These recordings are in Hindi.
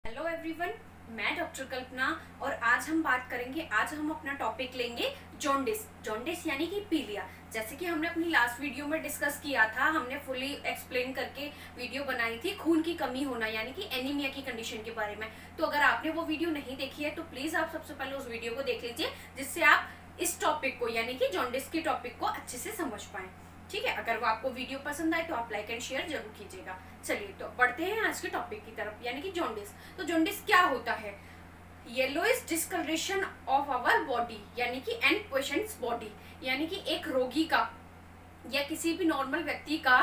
हेलो एवरीवन, मैं डॉक्टर कल्पना और आज हम अपना टॉपिक लेंगे जॉन्डिस। जॉन्डिस यानी कि पीलिया। जैसे कि हमने अपनी लास्ट वीडियो में डिस्कस किया था, हमने फुली एक्सप्लेन करके वीडियो बनाई थी खून की कमी होना यानी कि एनीमिया की कंडीशन के बारे में। तो अगर आपने वो वीडियो नहीं देखी है तो प्लीज आप सबसे पहले उस वीडियो को देख लीजिए, जिससे आप इस टॉपिक को यानी कि जॉन्डिस के टॉपिक को अच्छे से समझ पाए। ठीक है, अगर वो आपको वीडियो पसंद आए तो आप लाइक एंड शेयर जरूर कीजिएगा। चलिए तो बढ़ते हैं आज के टॉपिक की तरफ, यानी कि जॉन्डिस। तो जॉन्डिस क्या होता है? Yellowish discolouration of our body यानी कि एन पेशेंट्स बॉडी, यानी कि एक रोगी का या किसी भी नॉर्मल व्यक्ति का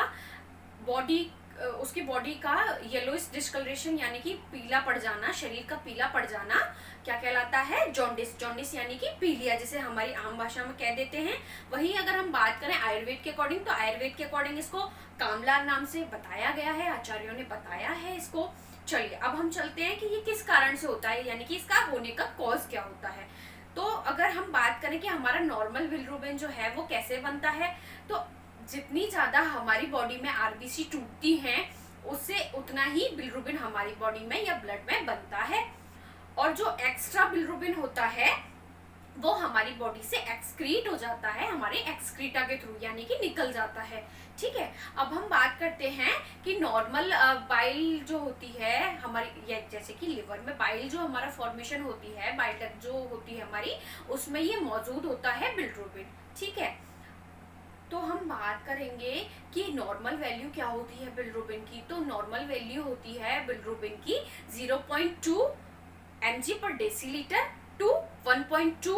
बॉडी, उसकी बॉडी का येलोइश डिस्कलरेशन यानी कि पीला पड़ जाना, शरीर का पीला पड़ जाना क्या कहलाता है? जॉन्डिस। जॉन्डिस यानी कि पीलिया, जिसे हमारी आम भाषा में कह देते हैं। वहीं अगर हम बात करें आयुर्वेद के अकॉर्डिंग, तो आयुर्वेद के अकॉर्डिंग इसको कामला नाम से बताया गया है, आचार्यों ने बताया है इसको। चलिए अब हम चलते हैं कि ये किस कारण से होता है, यानी कि इसका होने का कॉज क्या होता है। तो अगर हम बात करें कि हमारा नॉर्मल बिलिरुबिन जो है वो कैसे बनता है, तो जितनी ज्यादा हमारी बॉडी में आरबीसी टूटती हैं, उससे उतना ही बिलिरुबिन हमारी बॉडी में या ब्लड में बनता है। और जो एक्स्ट्रा बिलिरुबिन होता है वो हमारी बॉडी से एक्सक्रीट हो जाता है, हमारे एक्सक्रीटा के थ्रू, यानी कि निकल जाता है। ठीक है, अब हम बात करते हैं कि नॉर्मल बाइल जो होती है हमारी, जैसे कि लिवर में बाइल जो हमारा फॉर्मेशन होती है, बाइल डक्ट जो होती है हमारी, उसमें ये मौजूद होता है बिलिरुबिन। ठीक है, तो हम बात करेंगे कि नॉर्मल वैल्यू क्या होती है बिलिरुबिन की। तो नॉर्मल वैल्यू होती है बिलिरुबिन की 0.2 mg पर डेसीलीटर टू 1.2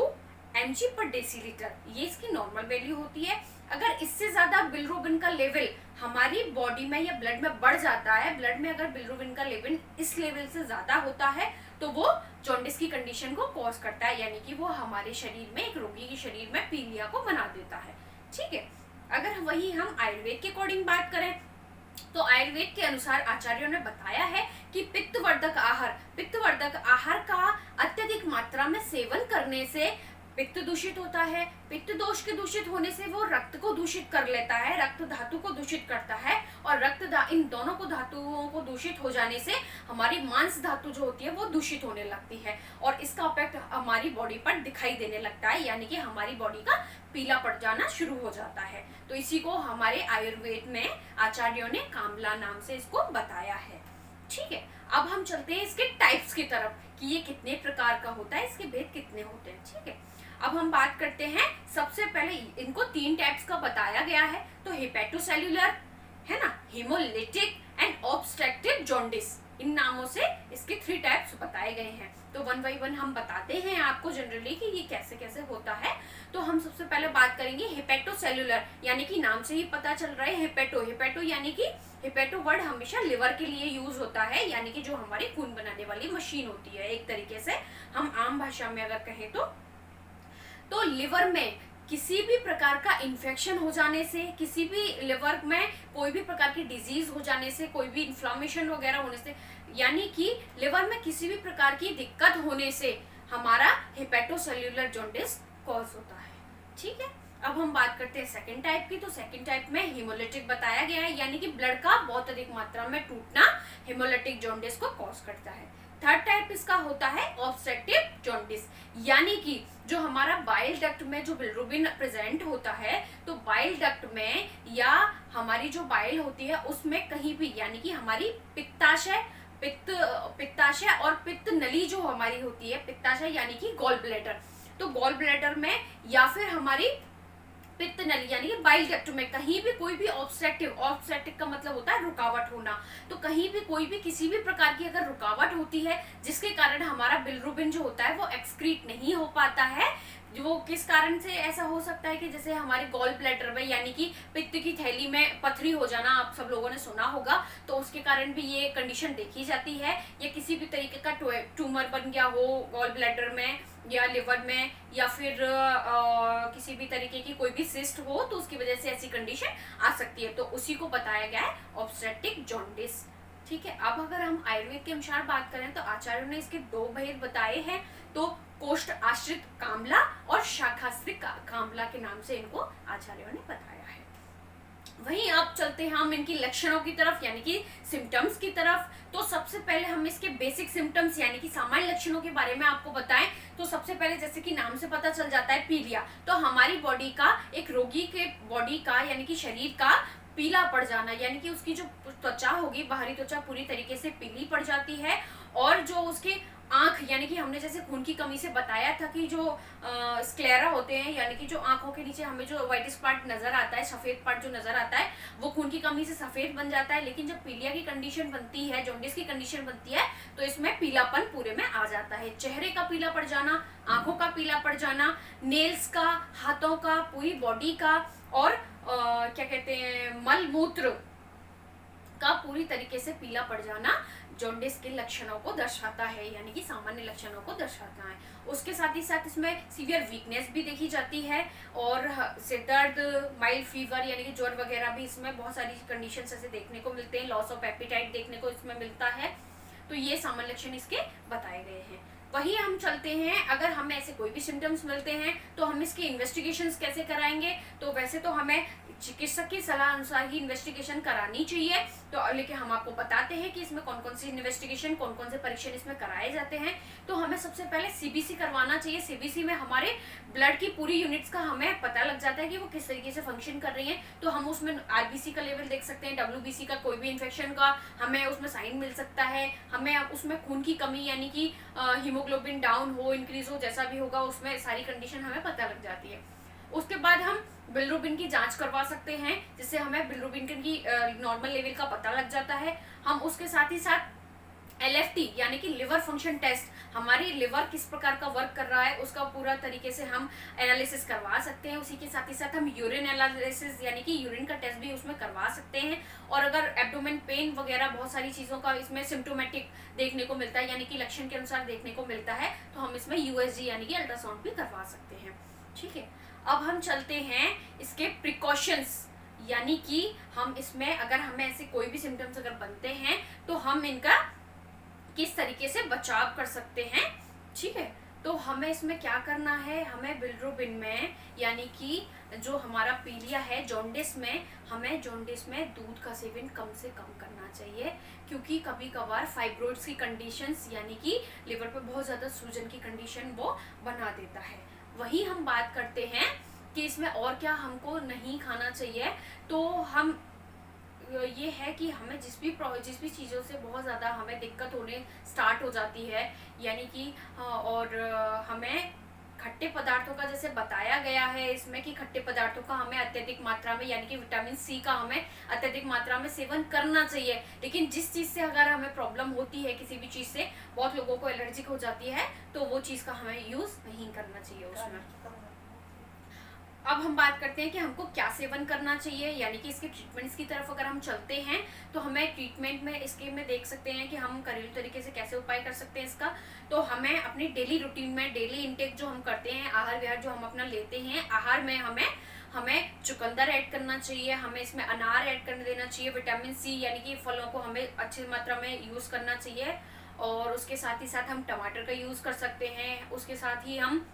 mg पर डेसीलीटर, ये इसकी नॉर्मल वैल्यू होती है। अगर इससे ज्यादा बिलिरुबिन का लेवल हमारी बॉडी में या ब्लड में बढ़ जाता है, ब्लड में अगर बिलिरुबिन का लेवल इस लेवल से ज्यादा होता है, तो वो जॉन्डिस की कंडीशन को कॉज करता है, यानी कि वो हमारे शरीर में, एक रोगी के शरीर में पीलिया को बना देता है। ठीक है, अगर वही हम आयुर्वेद के अकॉर्डिंग बात करें, तो आयुर्वेद के अनुसार आचार्यों ने बताया है कि पित्तवर्धक आहार का अत्यधिक मात्रा में सेवन करने से पित्त दूषित होता है। पित्त दोष के दूषित होने से वो रक्त को दूषित कर लेता है, रक्त धातु को दूषित करता है, और इन दोनों को धातुओं को दूषित हो जाने से हमारी मांस धातु जो होती है वो दूषित होने लगती है, और इसका इफेक्ट हमारी बॉडी पर दिखाई देने लगता है, यानी कि हमारी बॉडी का पीला पड़ जाना शुरू हो जाता है। तो इसी को हमारे आयुर्वेद में आचार्यों ने कामला नाम से इसको बताया है। ठीक है, अब हम चलते हैं इसके टाइप्स की तरफ कि ये कितने प्रकार का होता है, इसके भेद कितने होते हैं। ठीक है, अब हम बात करते हैं, सबसे पहले इनको 3 टाइप्स का बताया गया है। तो हेपेटोसेल्युलर है ना, हेमोलिटिक एंड ऑब्स्ट्रक्टिव जॉन्डिस, इन नामों से इसके 3 टाइप्स बताए गए हैं। तो 1 बाय 1 हम बताते हैं आपको जनरली कि ये कैसे कैसे होता है। तो हम सबसे पहले बात करेंगे हेपेटोसेल्युलर, यानी कि नाम से ही पता चल रहा है हेपेटो यानी कि हेपेटो वर्ड हमेशा लिवर के लिए यूज होता है, यानी कि जो हमारी खून बनाने वाली मशीन होती है, एक तरीके से हम आम भाषा में अगर कहें तो लिवर में किसी भी प्रकार का इन्फेक्शन हो जाने से, किसी भी लिवर में कोई भी प्रकार की डिजीज हो जाने से, कोई भी इन्फ्लामेशन वगैरह होने से, यानी कि लिवर में किसी भी प्रकार की दिक्कत होने से हमारा हेपेटोसेल्युलर जॉन्डिस कॉज होता है। ठीक है, अब हम बात करते हैं सेकंड टाइप की। तो सेकंड टाइप में हेमोलिटिक बताया गया है, यानी कि ब्लड का बहुत अधिक मात्रा में टूटना हेमोलिटिक जॉन्डिस को कॉज करता है। थर्ड टाइप इसका होता है ऑब्स्ट्रक्टिव जॉन्डिस, यानी कि जो हमारा बाइल डक्ट में जो बिलिरुबिन प्रेजेंट होता है, तो बाइल डक्ट में या हमारी जो बाइल होती है उसमें कहीं भी, यानी कि हमारी पित्ताशय और पित्त नली जो हमारी होती है, पित्ताशय यानी कि गॉल ब्लैडर, तो गॉल ब्लैडर में या फिर हमारी पित्त नली यानी कि बाइल डक्ट में कहीं भी कोई भी ऑब्स्ट्रक्टिव का मतलब होता है रुकावट होना, तो कहीं भी कोई भी किसी भी प्रकार की अगर रुकावट होती है जिसके कारण हमारा बिलिरुबिन जो होता है वो एक्सक्रीट नहीं हो पाता है, वो किस कारण से ऐसा हो सकता है कि जैसे हमारे गॉल ब्लैडर में यानी कि पित्त की थैली में पथरी हो जाना, आप सब लोगों ने सुना होगा, तो उसके कारण भी ये कंडीशन देखी जाती है, या किसी भी तरीके का ट्यूमर बन गया हो गॉल ब्लैडर में या लिवर में, या फिर किसी भी तरीके की कोई भी सिस्ट हो, तो उसकी वजह से ऐसी कंडीशन आ सकती है, तो उसी को बताया गया है ऑब्स्ट्रक्टिव जॉन्डिस। ठीक है, अब अगर हम आयुर्वेद के अनुसार बात करें तो आचार्यों ने इसके 2 भेद बताए हैं। तो कोष्ठ आश्रित कामला और शाखाश्रित कामला के नाम से इनको आचार्यों ने बताया है। वहीं अब चलते हैं हम इनकी लक्षणों की तरफ यानी कि सिम्टम्स की तरफ। तो सबसे पहले हम इसके बेसिक सिम्टम्स यानी कि सामान्य लक्षणों के बारे में आपको बताएं तो सबसे पहले जैसे कि नाम से पता चल जाता है पीलिया, तो हमारी बॉडी का एक रोगी के बॉडी का यानी कि शरीर का पीला पड़ जाना, यानी कि उसकी जो त्वचा होगी, बाहरी त्वचा पूरी तरीके से पीली पड़ जाती है। और जो उसके आंख यानी कि हमने जैसे खून की कमी से बताया था कि जो स्क्लेरा होते हैं यानी कि जो आंखों के नीचे हमें जो व्हाइट स्पॉट नजर आता है, सफेद पार्ट जो नजर आता है वो खून की कमी से सफेद बन जाता है। लेकिन जब पीलिया की कंडीशन बनती है, जॉन्डिस की कंडीशन बनती है, तो इसमें पीलापन पूरे में आ जाता है। चेहरे का पीला पड़ जाना, आंखों का पीला पड़ जाना, नेल्स का, हाथों का, पूरी बॉडी का, और क्या कहते हैं मल मूत्र का पूरी तरीके से पीला पड़ जाना जॉन्डिस के लक्षणों को दर्शाता है, यानी कि सामान्य लक्षणों को दर्शाता है। उसके साथ ही साथ इसमें सीवियर वीकनेस भी देखी जाती है, और सिर दर्द, माइल्ड फीवर यानी कि ज्वर वगैरह भी इसमें बहुत सारी कंडीशंस ऐसे देखने को मिलते हैं। लॉस ऑफ एपेटाइट देखने को इसमें मिलता है। तो ये सामान्य लक्षण इसके बताए गए हैं। वही हम चलते हैं, अगर हमें ऐसे कोई भी सिम्टम्स मिलते हैं तो हम इसके इन्वेस्टिगेशंस कैसे कराएंगे। तो वैसे तो हमें चिकित्सक की सलाह अनुसार ही इन्वेस्टिगेशन करानी चाहिए। तो लेकिन हम आपको बताते हैं कि इसमें कौन कौन सी इन्वेस्टिगेशन, कौन कौन से परीक्षण इसमें कराए जाते हैं। तो हमें सबसे पहले सीबीसी करवाना चाहिए। सीबीसी में हमारे ब्लड की पूरी यूनिट्स का हमें पता लग जाता है कि वो किस तरीके से फंक्शन कर रही हैं। तो हम उसमें आरबीसी का लेवल देख सकते हैं, डब्ल्यूबीसी का, कोई भी इन्फेक्शन का हमें उसमें साइन मिल सकता है। हमें उसमें खून की कमी यानी कि हीमोग्लोबिन डाउन हो, इंक्रीज हो, जैसा भी होगा उसमें सारी कंडीशन हमें पता लग जाती है। उसके बाद हम बिलिरुबिन की जांच करवा सकते हैं, जिससे हमें बिलिरुबिन की नॉर्मल लेवल का पता लग जाता है। हम उसके साथ ही साथ LFT यानी कि लिवर फंक्शन टेस्ट, हमारी लिवर किस प्रकार का वर्क कर रहा है उसका पूरा तरीके से हम एनालिसिस करवा सकते हैं। उसी के साथ ही साथ हम यूरिन एनालिसिस यानी कि यूरिन का टेस्ट भी उसमें करवा सकते हैं। और अगर एब्डोमेन पेन वगैरह बहुत सारी चीज़ों का इसमें सिम्टोमेटिक देखने को मिलता है यानी कि लक्षण के अनुसार देखने को मिलता है, तो हम इसमें USG यानी कि अल्ट्रासाउंड भी करवा सकते हैं। ठीक है, अब हम चलते हैं इसके प्रिकॉशंस, यानी कि हम इसमें अगर हमें ऐसे कोई भी सिम्टम्स अगर बनते हैं तो हम इनका किस तरीके से बचाव कर सकते हैं। ठीक है, तो हमें इसमें क्या करना है, हमें बिलिरुबिन में यानी कि जो हमारा पीलिया है जॉन्डिस में, हमें जॉन्डिस में दूध का सेवन कम से कम करना चाहिए, क्योंकि कभी कभार फाइब्रोइड्स की कंडीशंस यानी कि लिवर पे बहुत ज़्यादा सूजन की कंडीशन वो बना देता है। वही हम बात करते हैं कि इसमें और क्या हमको नहीं खाना चाहिए। तो हम ये है कि हमें जिस भी चीज़ों से बहुत ज़्यादा हमें दिक्कत होने स्टार्ट हो जाती है, यानी कि और हमें खट्टे पदार्थों का जैसे बताया गया है इसमें कि खट्टे पदार्थों का हमें अत्यधिक मात्रा में यानी कि विटामिन C का हमें अत्यधिक मात्रा में सेवन करना चाहिए। लेकिन जिस चीज़ से अगर हमें प्रॉब्लम होती है, किसी भी चीज़ से बहुत लोगों को एलर्जिक हो जाती है, तो वो चीज़ का हमें यूज़ नहीं करना चाहिए उसमें। अब हम बात करते हैं कि हमको क्या सेवन करना चाहिए, यानी कि इसके ट्रीटमेंट्स की तरफ अगर हम चलते हैं तो हमें ट्रीटमेंट में इसके में देख सकते हैं कि हम घरेलू तरीके से कैसे उपाय कर सकते हैं इसका। तो हमें अपनी डेली रूटीन में डेली इंटेक जो हम करते हैं, आहार विहार जो हम अपना लेते हैं, आहार में हमें चुकंदर ऐड करना चाहिए, हमें इसमें अनार ऐड करने देना चाहिए, विटामिन C यानी कि फलों को हमें अच्छी मात्रा में यूज़ करना चाहिए। और उसके साथ ही साथ हम टमाटर का यूज़ कर सकते हैं, उसके साथ ही हम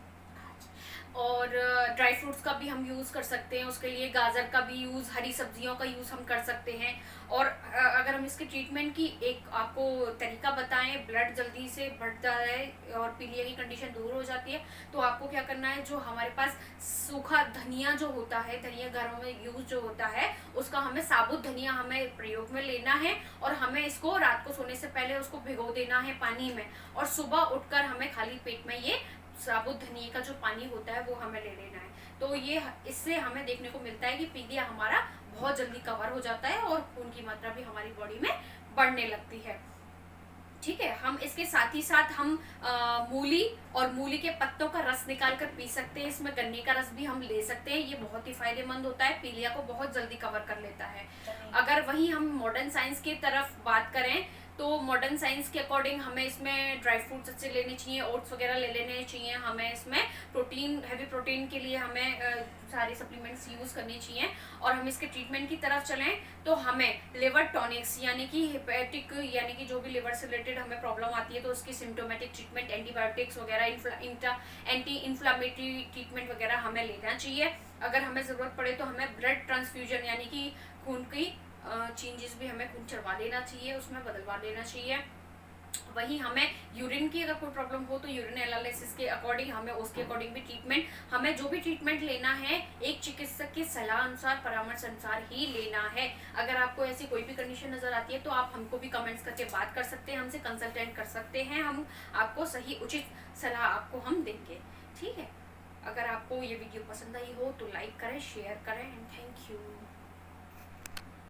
और ड्राई फ्रूट्स का भी हम यूज़ कर सकते हैं, उसके लिए गाजर का भी यूज़, हरी सब्जियों का यूज़ हम कर सकते हैं। और अगर हम इसके ट्रीटमेंट की एक आपको तरीका बताएं, ब्लड जल्दी से बढ़ जाए और पीलिया की कंडीशन दूर हो जाती है, तो आपको क्या करना है, जो हमारे पास सूखा धनिया जो होता है, धनिया घरों में यूज़ जो होता है, उसका हमें साबुत धनिया हमें प्रयोग में लेना है और हमें इसको रात को सोने से पहले उसको भिगो देना है पानी में, और सुबह उठकर हमें खाली पेट में ये साबुत धनिए का जो पानी होता है वो हमें ले लेना है। तो ये इससे हमें देखने को मिलता है कि पीलिया हमारा बहुत जल्दी कवर हो जाता है और खून की मात्रा भी हमारी बॉडी में बढ़ने लगती है। ठीक है, हम इसके साथ ही साथ हम मूली और मूली के पत्तों का रस निकाल कर पी सकते हैं, इसमें गन्ने का रस भी हम ले सकते हैं, ये बहुत ही फायदेमंद होता है, पीलिया को बहुत जल्दी कवर कर लेता है। अगर वहीं हम मॉडर्न साइंस की तरफ बात करें तो मॉडर्न साइंस के अकॉर्डिंग हमें इसमें ड्राई फ्रूट्स अच्छे लेने चाहिए, ओट्स वगैरह ले लेने चाहिए, हमें इसमें प्रोटीन, हैवी प्रोटीन के लिए हमें सारी सप्लीमेंट्स यूज करनी चाहिए। और हम इसके ट्रीटमेंट की तरफ चलें तो हमें लिवर टॉनिक्स यानी कि हेपेटिक यानी कि जो भी लिवर से रिलेटेड हमें प्रॉब्लम आती है तो उसकी सिम्टोमेटिक ट्रीटमेंट, एंटीबायोटिक्स वगैरह, एंटी इन्फ्लामेटरी ट्रीटमेंट वगैरह हमें लेना चाहिए। अगर हमें ज़रूरत पड़े तो हमें ब्लड ट्रांसफ्यूजन यानी कि खून की चेंजेस भी हमें खून चढ़वा लेना चाहिए, उसमें बदलवा लेना चाहिए। वहीं हमें यूरिन की अगर कोई प्रॉब्लम हो तो यूरिन एनालिसिस के अकॉर्डिंग हमें उसके अकॉर्डिंग भी ट्रीटमेंट, हमें जो भी ट्रीटमेंट लेना है एक चिकित्सक की सलाह अनुसार, परामर्श अनुसार ही लेना है। अगर आपको ऐसी कोई भी कंडीशन नजर आती है तो आप हमको भी कमेंट्स करके बात कर सकते हैं, हमसे कंसल्टेंट कर सकते हैं, हम आपको सही उचित सलाह आपको हम देंगे। ठीक है, अगर आपको ये वीडियो पसंद आई हो तो लाइक करें, शेयर करें एंड थैंक यू।